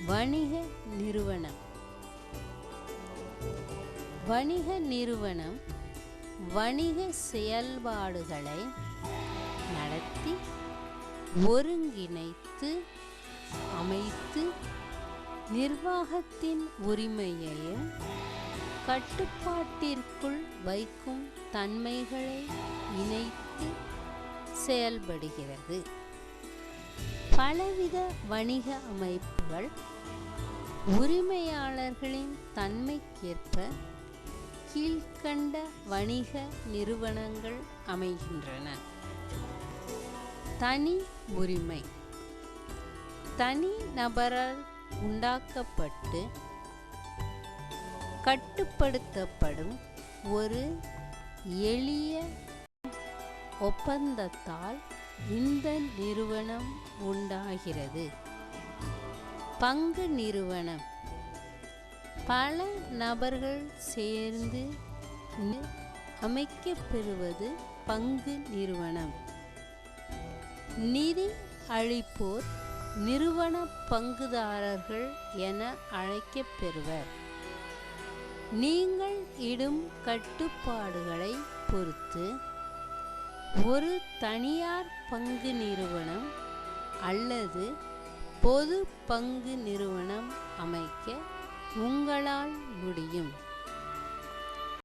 வணிக நிறுவனம். வணிக நிறுவனம் வணிக செயல்பாடுகளை நடத்தி ஒருங்கிணைத்து அமைத்து நிர்வாகத்தின் உரிமையையும் கட்டுப்பாட்டிற்குள் வைக்கும் தன்மைகளை இணைத்து செயல்படுகிறது. பலவித வணிக அமைப்புகள் உரிமையாளர்களின் தன்மைக்கேற்ப கீழ்கண்ட வணிக நிறுவனங்கள் அமைகின்றன. தனி உரிமை தனி நபரால் உண்டாக்கப்பட்டு கட்டுப்படுத்தப்படும் ஒரு எளிய ஒப்பந்தத்தால் இந்த நிறுவனம் உண்டாகிறது. பங்கு நிறுவனம் பல நபர்கள் சேர்ந்து அமைக்கப்பெறுவது பங்கு நிறுவனம். நிதி அளிப்போர் நிறுவன பங்குதாரர்கள் என அழைக்கப்பெறுவர். நீங்கள் இடும் கட்டுப்பாடுகளை பொறுத்து ஒரு தனியார் பங்கு நிறுவனம் அல்லது பொது பங்கு நிறுவனம் அமைக்க உங்களால் முடியும்.